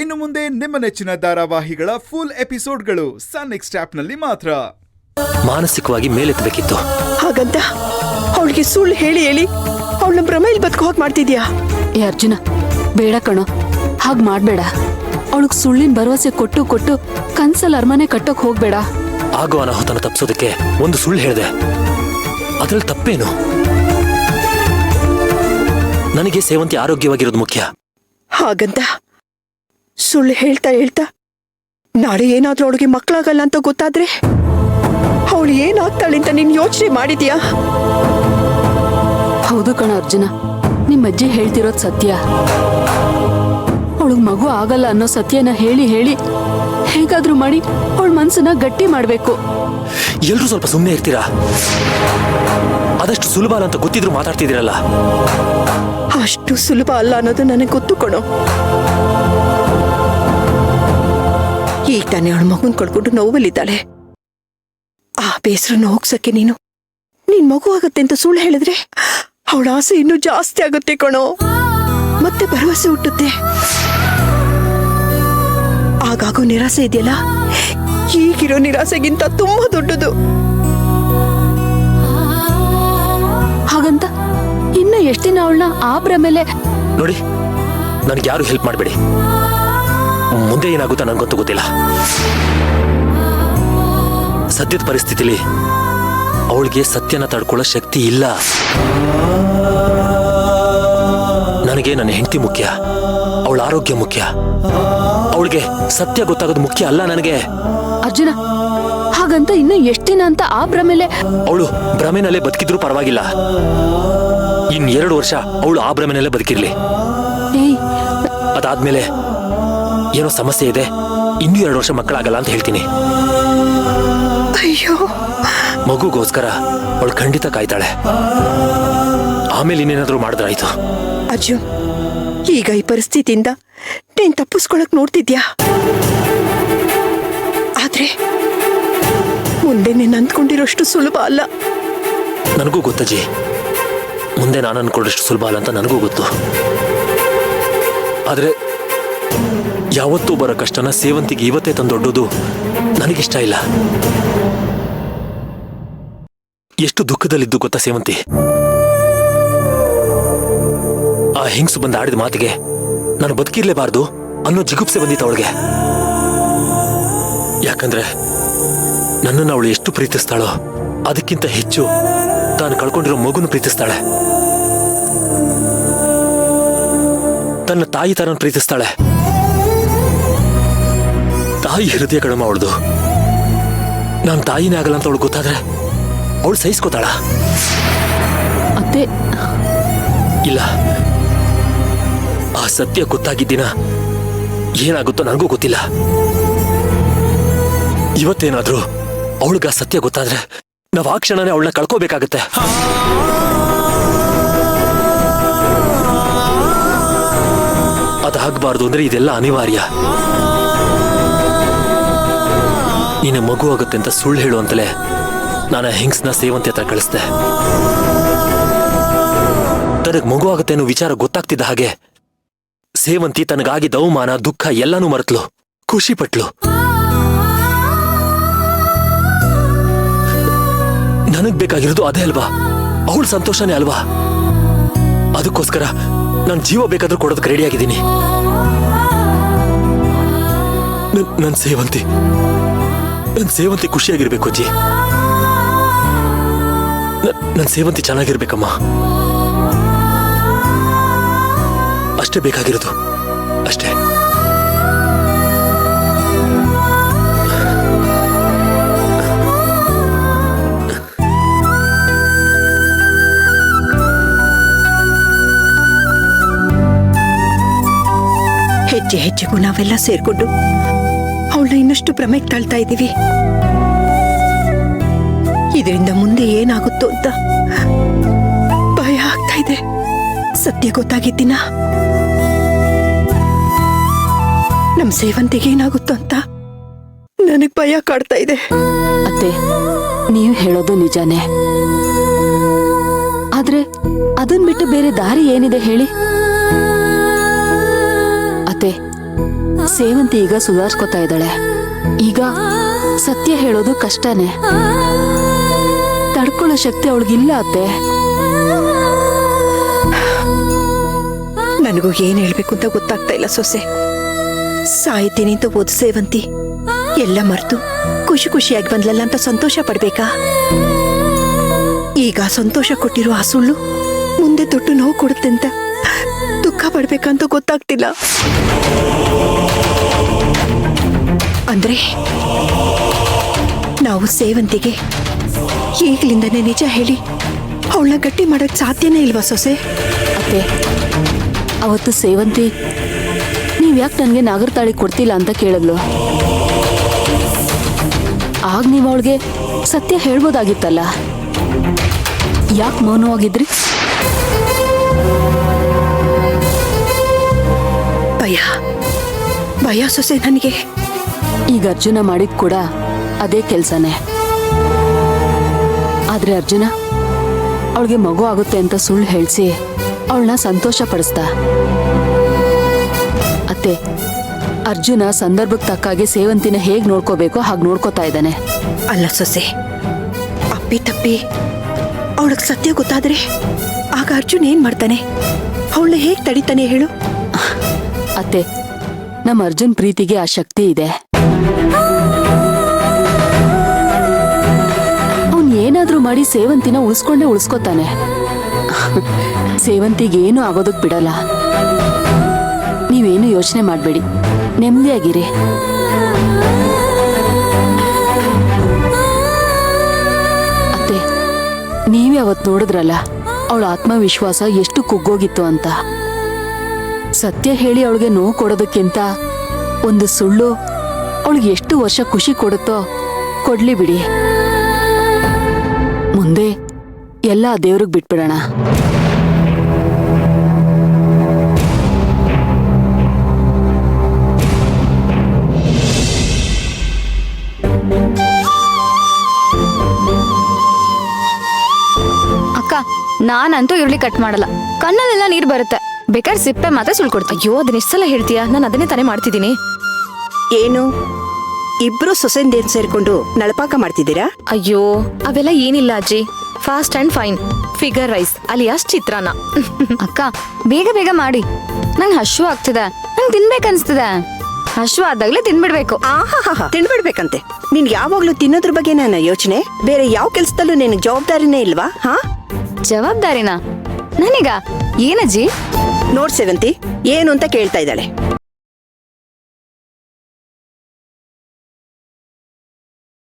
ಇನ್ನು ಮುಂದೆ ನಿಮ್ಮ ನೆಚ್ಚಿನ ಧಾರಾವಾಹಿಗಳ ಫುಲ್ ಎಪಿಸೋಡ್ಗಳು ಸನ್ ನೆಕ್ಸ್ಟ್ ಆಪ್ನಲ್ಲಿ ಮಾತ್ರ. ಮಾನಸಿಕವಾಗಿ ಮೇಲೆತ್ತಬೇಕಿತ್ತು. ಹಾಗಂತ ಅವಳಿಗೆ ಸುಳ್ಳು ಹೇಳಿ ಹೇಳಿ ಅವಳನ್ನ ಭ್ರಮೆಯಲ್ಲಿ ಬದುಕು ಹೋಗಿ ಮಾಡ್ತಿದ್ಯಾ? ಏ ಅರ್ಜುನ, ಬೇಡ ಕಣೋ, ಹಾಗ್ ಮಾಡ್ಬೇಡ. ಅವಳಿಗೆ ಸುಳ್ಳಿನ ಭರವಸೆ ಕೊಟ್ಟು ಕೊಟ್ಟು ಕನ್ಸಲ್ ಅರಮನೆ ಕಟ್ಟೋಕ್ ಹೋಗ್ಬೇಡ. ಆಗೋ ಅನಾಹುತನ ತಪ್ಪಿಸೋದಕ್ಕೆ ಒಂದು ಸುಳ್ಳು ಹೇಳಿದೆ, ಅದ್ರಲ್ಲಿ ತಪ್ಪೇನು? ನನಗೆ ಸೇವಂತಿ ಆರೋಗ್ಯವಾಗಿರೋದು ಮುಖ್ಯ. ಹಾಗಂತ ಸುಳ್ಳು ಹೇಳ್ತಾ ಹೇಳ್ತಾ ನಾಳೆ ಏನಾದ್ರೂ ಅವಳಿಗೆ ಮಕ್ಕಳಾಗಲ್ಲ ಅಂತ ಗೊತ್ತಾದ್ರೆ ಅವಳು ಏನಾಗ್ತಾಳೆ ಅಂತ ನೀನ್ ಯೋಚನೆ ಮಾಡಿದ್ಯಾ? ಹೌದು ಕಣ ಅರ್ಜುನ, ನಿಮ್ಮ ಅಜ್ಜಿ ಹೇಳ್ತಿರೋದು ಸತ್ಯ. ಅವಳಿಗೆ ಮಗು ಆಗಲ್ಲ ಅನ್ನೋ ಸತ್ಯನ ಹೇಳಿ ಹೇಳಿ ಹೇಗಾದ್ರೂ ಮಾಡಿ ಅವಳ ಮನ್ಸನ್ನ ಗಟ್ಟಿ ಮಾಡ್ಬೇಕು. ಎಲ್ರೂ ಸ್ವಲ್ಪ ಸುಮ್ಮನೆ ಇರ್ತೀರಾ? ಅದಷ್ಟು ಸುಲಭ ಅಲ್ಲ ಅಂತ ಗೊತ್ತಿದ್ರು ಮಾತಾಡ್ತಿದ್ದೀರಲ್ಲ. ಅಷ್ಟು ಸುಲಭ ಅಲ್ಲ ಅನ್ನೋದು ನನಗೆ ಗೊತ್ತು ಕಣೋ. ಈಗ ತಾನೇ ಅವಳ ಮಗುನ್ ಕಳ್ಕೊಂಡು ನೋವಲ್ಲಿದ್ದಾಳೆ. ಆ ಬೇಸರನ್ನು ಹೋಗ್ಸಕ್ಕೆ ನೀನ್ ಮಗು ಆಗತ್ತೆ ಅಂತ ಸುಳ್ಳು ಹೇಳಿದ್ರೆ ಅವಳ ಆಸೆ ಇನ್ನೂ ಜಾಸ್ತಿ ಆಗುತ್ತೆ ಕಣೋ. ಮತ್ತೆ ಭರವಸೆ ಹುಟ್ಟುತ್ತೆ. ಆಗಾಗೋ ನಿರಾಸೆ ಇದೆಯಲ್ಲ, ಈಗಿರೋ ನಿರಾಸೆಗಿಂತ ತುಂಬಾ ದೊಡ್ಡದು. ಹಾಗಂತ ಇನ್ನು ಎಷ್ಟು ದಿನ ಅವಳನ್ನ ಆ ಭ್ರಮೆಲೆ? ನೋಡಿ, ನನಗೆ ಯಾರು ಹೆಲ್ಪ್ ಮಾಡಬೇಡಿ. ಮುಂದೆ ಏನಾಗುತ್ತಾ ನನಗಂತೂ ಗೊತ್ತಿಲ್ಲ. ಸದ್ಯದ ಪರಿಸ್ಥಿತಿಲಿ ಅವಳಿಗೆ ಸತ್ಯನ ತಡ್ಕೊಳ್ಳೋ ಶಕ್ತಿ ಇಲ್ಲ. ನನಗೆ ನನ್ನ ಹೆಂಡತಿ ಮುಖ್ಯ, ಅವಳ ಆರೋಗ್ಯ ಮುಖ್ಯ. ಅವಳಿಗೆ ಸತ್ಯ ಗೊತ್ತಾಗೋದು ಮುಖ್ಯ ಅಲ್ಲ ನನಗೆ. ಅರ್ಜುನ, ಹಾಗಂತ ಇನ್ನು ಎಷ್ಟು ದಿನ ಅಂತ ಆ ಭ್ರಮೆಲೆ? ಅವಳು ಭ್ರಮೆನಲ್ಲೇ ಬದುಕಿದ್ರು ಪರವಾಗಿಲ್ಲ. ಇನ್ 2 ವರ್ಷ ಅವಳು ಆ ಭ್ರಮೆನಲ್ಲೇ ಬದುಕಿರ್ಲಿ. ಅದಾದ್ಮೇಲೆ ಏನೋ ಸಮಸ್ಯೆ ಇದೆ, ಇನ್ನೂ 2 ವರ್ಷ ಮಕ್ಕಳಾಗಲ್ಲ ಅಂತ ಹೇಳ್ತೀನಿ. ಅಯ್ಯೋ, ಮಗುಗೋಸ್ಕರ ಅವಳು ಖಂಡಿತ ಕಾಯ್ತಾಳೆ. ಆಮೇಲೆ ಇನ್ನೇನಾದ್ರೂ ಮಾಡಿದ್ರಾಯ್ತು. ಅರ್ಜುನ್, ಈಗ ಈ ಪರಿಸ್ಥಿತಿಯಿಂದ ನೀನ್ ತಪ್ಪಿಸ್ಕೊಳಕ್ ನೋಡ್ತಿದ್ಯಾ? ಆದ್ರೆ ಮುಂದೆ ನೀನ್ ಅಂದ್ಕೊಂಡಿರೋಷ್ಟು ಸುಲಭ ಅಲ್ಲ. ನನಗೂ ಗೊತ್ತಜ್ಜಿ, ಮುಂದೆ ನಾನು ಅನ್ಕೊಂಡಷ್ಟು ಸುಲಭ ಅಲ್ಲ ಅಂತ ನನಗೂ ಗೊತ್ತು. ಆದ್ರೆ ಯಾವತ್ತೂ ಬರೋ ಕಷ್ಟನ ಸೇವಂತಿಗೆ ಇವತ್ತೇ ತಂದೊಡ್ಡೋದು ನನಗಿಷ್ಟ ಇಲ್ಲ. ಎಷ್ಟು ದುಃಖದಲ್ಲಿದ್ದು ಗೊತ್ತಾ ಸೇವಂತಿ? ಆ ಹೆಂಗಸು ಬಂದು ಆಡಿದ ಮಾತಿಗೆ ನಾನು ಬದುಕಿರ್ಲೇಬಾರ್ದು ಅನ್ನೋ ಜಿಗುಪ್ಸೆ ಬಂದಿತ್ತು ಅವಳಿಗೆ. ಯಾಕಂದ್ರೆ ನನ್ನನ್ನು ಅವಳು ಎಷ್ಟು ಪ್ರೀತಿಸ್ತಾಳೋ ಅದಕ್ಕಿಂತ ಹೆಚ್ಚು ತಾನು ಕಳ್ಕೊಂಡಿರೋ ಮಗುನ ಪ್ರೀತಿಸ್ತಾಳೆ. ತನ್ನ ತಾಯಿ ತರನ ಪ್ರೀತಿಸ್ತಾಳೆ. ತಾಯಿ ಹೃದಯ ಕಡಿಮೆ ಅವಳದು. ನಾನು ತಾಯಿನೇ ಆಗಲ್ಲ ಅಂತ ಅವಳು ಗೊತ್ತಾದ್ರೆ ಅವಳು ಸಹಿಸ್ಕೋತಾಳ? ಅತ್ತೆ, ಇಲ್ಲ. ಆ ಸತ್ಯ ಗೊತ್ತಾಗಿದ್ದಿನ ಏನಾಗುತ್ತೋ ನನಗೂ ಗೊತ್ತಿಲ್ಲ. ಇವತ್ತೇನಾದ್ರೂ ಅವಳಿಗೆ ಆ ಸತ್ಯ ಗೊತ್ತಾದ್ರೆ ನಾವು ಆ ಕ್ಷಣನೇ ಅವಳನ್ನ ಕಳ್ಕೋಬೇಕಾಗತ್ತೆ. ಅದಾಗಬಾರ್ದು ಅಂದ್ರೆ ಇದೆಲ್ಲ ಅನಿವಾರ್ಯ. ನಿನ್ನ ಮಗು ಆಗುತ್ತೆ ಅಂತ ಸುಳ್ಳು ಹೇಳುವಂತಲೇ ನಾನು ಹೆಂಗ್ಸ್ನ ಸೇವಂತಿ ಹತ್ರ ಕಳಿಸ್ದೆ. ತನಗ್ ಮಗು ಆಗುತ್ತೆ ಅನ್ನೋ ವಿಚಾರ ಗೊತ್ತಾಗ್ತಿದ್ದ ಹಾಗೆ ಸೇವಂತಿ ತನಗಾಗಿದ್ದ ಅವಮಾನ, ದುಃಖ ಎಲ್ಲಾನು ಮರೆತ್ಲು, ಖುಷಿ ಪಟ್ಲು. ನನಗ್ ಬೇಕಾಗಿರೋದು ಅದೇ ಅಲ್ವಾ? ಅವಳ ಸಂತೋಷನೇ ಅಲ್ವಾ? ಅದಕ್ಕೋಸ್ಕರ ನಾನು ಜೀವ ಬೇಕಾದ್ರೂ ಕೊಡೋದಕ್ಕೆ ರೆಡಿಯಾಗಿದ್ದೀನಿ. ನನ್ ಸೇವಂತಿ ಖುಷಿಯಾಗಿರ್ಬೇಕು ಅಜ್ಜಿ. ನನ್ ಸೇವಂತಿ ಚೆನ್ನಾಗಿರ್ಬೇಕಮ್ಮ. ಅಷ್ಟೇ ಬೇಕಾಗಿರೋದು, ಅಷ್ಟೇ. ಹೆಜ್ಜೆ ಹೆಜ್ಜೆಗೂ ನಾವೆಲ್ಲ ಸೇರ್ಕೊಂಡು ಅವಳನ್ನ ಇನ್ನಷ್ಟು ಭ್ರಮೆಗೆ ತಳ್ತಾ ಇದ್ದೀವಿ. ಇದರಿಂದ ಮುಂದೆ ಏನಾಗುತ್ತೋ ಅಂತ ಭಯ ಆಗ್ತಾ ಇದೆ. ಸತ್ಯ ಗೊತ್ತಾಗಿದ್ದಿನ ನಮ್ ಸೇವಂತಿಗೆ ಏನಾಗುತ್ತೋ ಅಂತ ನನಗ್ ಭಯ ಕಾಡ್ತಾ ಇದೆ. ಅತ್ತೆ, ನೀವು ಹೇಳೋದು ನಿಜಾನೇ. ಆದ್ರೆ ಅದನ್ ಬಿಟ್ಟು ಬೇರೆ ದಾರಿ ಏನಿದೆ ಹೇಳಿ? ಅತ್ತೆ, ಸೇವಂತಿ ಈಗ ಸುಧಾರಿಸ್ಕೊತಾ ಇದ್ದಾಳೆ. ಈಗ ಸತ್ಯ ಹೇಳೋದು ಕಷ್ಟನೇ. ತಡ್ಕೊಳ್ಳೋ ಶಕ್ತಿ ಅವಳಿಗಿಲ್ಲ ಅತ್ತೆ. ನನಗೂ ಏನ್ ಹೇಳ್ಬೇಕು ಅಂತ ಗೊತ್ತಾಗ್ತಾ ಇಲ್ಲ ಸೊಸೆ. ಸಾಯ್ತೀನಿ ಅಂತ ಓದ್ ಸೇವಂತಿ ಎಲ್ಲ ಮರ್ತು ಖುಷಿ ಖುಷಿಯಾಗಿ ಬಂದ್ಲಲ್ಲ ಅಂತ ಸಂತೋಷ ಪಡ್ಬೇಕಾ? ಈಗ ಸಂತೋಷ ಕೊಟ್ಟಿರೋ ಆ ಸುಳ್ಳು ಮುಂದೆ ದೊಡ್ಡ ನೋವು ಕೊಡುತ್ತೆ ಅಂತ ದುಃಖ ಪಡ್ಬೇಕಂತ ಗೊತ್ತಾಗ್ತಿಲ್ಲ. ಅಂದ್ರೆ ನಾವು ಸೇವಂತಿಗೆ ಈಗ್ಲಿಂದನೇ ನಿಜ ಹೇಳಿ ಅವಳನ್ನ ಗಟ್ಟಿ ಮಾಡಕ್ ಸಾಧ್ಯನೇ ಇಲ್ವಾ ಸೊಸೆ? ಅತ್ತೆ, ಅವತ್ತು ಸೇವಂತಿ ನೀವ್ಯಾಕೆ ನನಗೆ ನಾಗರತಾಳಿ ಕೊಡ್ತಿಲ್ಲ ಅಂತ ಕೇಳಿದ್ಲು. ಆಗ ನೀವು ಅವಳಿಗೆ ಸತ್ಯ ಹೇಳ್ಬೋದಾಗಿತ್ತಲ್ಲ. ಯಾಕೆ ಮೌನವಾಗಿದ್ರಿ? ಭಯ ಸೊಸೆ ನನಗೆ. ಈಗ ಅರ್ಜುನ ಮಾಡಿದ್ ಕೂಡ ಅದೇ ಕೆಲ್ಸನೇ. ಆದ್ರೆ ಅರ್ಜುನ ಅವಳಿಗೆ ಮಗು ಆಗುತ್ತೆ ಅಂತ ಸುಳ್ಳು ಹೇಳ್ಸಿ ಅವಳನ್ನ ಸಂತೋಷ ಪಡಿಸ್ದ. ಅತ್ತೆ, ಅರ್ಜುನ ಸಂದರ್ಭಕ್ಕೆ ತಕ್ಕಾಗೆ ಸೇವಂತಿನ ಹೇಗ್ ನೋಡ್ಕೋಬೇಕೋ ಹಾಗೆ ನೋಡ್ಕೋತಾ ಇದ್ದಾನೆ. ಅಲ್ಲ ಸೊಸೆ, ಅಪ್ಪಿ ತಪ್ಪಿ ಅವಳಗ್ ಸತ್ಯ ಗೊತ್ತಾದ್ರೆ ಆಗ ಅರ್ಜುನ್ ಏನ್ ಮಾಡ್ತಾನೆ? ಅವಳನ್ನ ಹೇಗ್ ತಡಿತಾನೆ ಹೇಳು? ಅತ್ತೆ, ನಮ್ಮ ಅರ್ಜುನ್ ಪ್ರೀತಿಗೆ ಆ ಶಕ್ತಿ ಇದೆ. ಅವನ್ ಏನಾದ್ರೂ ಮಾಡಿ ಸೇವಂತಿನ ಉಳಿಸ್ಕೋತಾನೆ. ಸೇವಂತಿಗೆ ಏನು ಆಗೋದಕ್ ಬಿಡಲ್ಲ. ನೀವೇನು ಯೋಚನೆ ಮಾಡ್ಬೇಡಿ, ನೆಮ್ಮದಿಯಾಗಿರಿ. ಅತ್ತೆ, ನೀವೇ ಅವತ್ ನೋಡಿದ್ರಲ್ಲ ಅವಳ ಆತ್ಮವಿಶ್ವಾಸ ಎಷ್ಟು ಕುಗ್ಗೋಗಿತ್ತು ಅಂತ. ಸತ್ಯ ಹೇಳಿ ಅವಳಿಗೆ ನೋವು ಕೊಡೋದಕ್ಕಿಂತ ಒಂದು ಸುಳ್ಳು ಅವಳಿಗೆ ಎಷ್ಟು ವರ್ಷ ಖುಷಿ ಕೊಡುತ್ತೋ ಕೊಡ್ಲಿ ಬಿಡಿ. ಮುಂದೆ ಎಲ್ಲ ದೇವ್ರಿಗೆ ಬಿಟ್ಬಿಡೋಣ. ಅಕ್ಕ, ನಾನಂತೂ ಈರುಳ್ಳಿ ಕಟ್ ಮಾಡಲ್ಲ. ಕಣ್ಣಲ್ಲೆಲ್ಲ ನೀರ್ ಬರುತ್ತೆ. ಬೇಕಾದ್ರೆ ಸಿಪ್ಪೆ ಮಾತ್ರ ಸುಳ್ಕೊಡ್ತೀನಿ. ಅಯ್ಯೋ, ಅದನ್ನ ಎಷ್ಟೆಲ್ಲ ಹೇಳ್ತೀಯಾ? ನಾನು ಅದನ್ನೇ ತಾನೇ ಮಾಡ್ತಿದ್ದೀನಿ. ಏನು ಇಬ್ರು ಸೊಸೆಂದೇನ್ ಸೇರ್ಕೊಂಡು ನಳಪಾಕ ಮಾಡ್ತಿದ್ದೀರಾ? ಅಯ್ಯೋ, ಅವೆಲ್ಲ ಏನಿಲ್ಲ ಅಜ್ಜಿ. Fast and fine figure rice alias chitranna. ಅಕ್ಕ, ಬೇಗ ಬೇಗ ಮಾಡಿ. ನಂಗೆ ಹಶು ಆಗ್ತಿದೆ. ನಂಗೆ ತಿನ್ಬೇಕನ್ಸ್ತಿದೆ. ಹಶು ಆದಾಗ್ಲೇ ತಿನ್ಬಿಡ್ಬೇಕು. ಆಹಾ, ತಿನ್ಬಿಡ್ಬೇಕಂತೆ. ನೀನ್ ಯಾವಾಗ್ಲೂ ತಿನ್ನೋದ್ರ ಬಗ್ಗೆ ನನ್ನ ಯೋಚನೆ. ಬೇರೆ ಯಾವ ಕೆಲ್ಸದಲ್ಲೂ ನಿನಗೆ ಜವಾಬ್ದಾರಿನೇ ಇಲ್ವಾ? ಜವಾಬ್ದಾರಿನಾ ನನಗ? ಏನಜ್ಜಿ? ನೋಡ್ ಸೇವಂತಿ, ಏನು ಅಂತ ಕೇಳ್ತಾ ಇದ್ದಾಳೆ.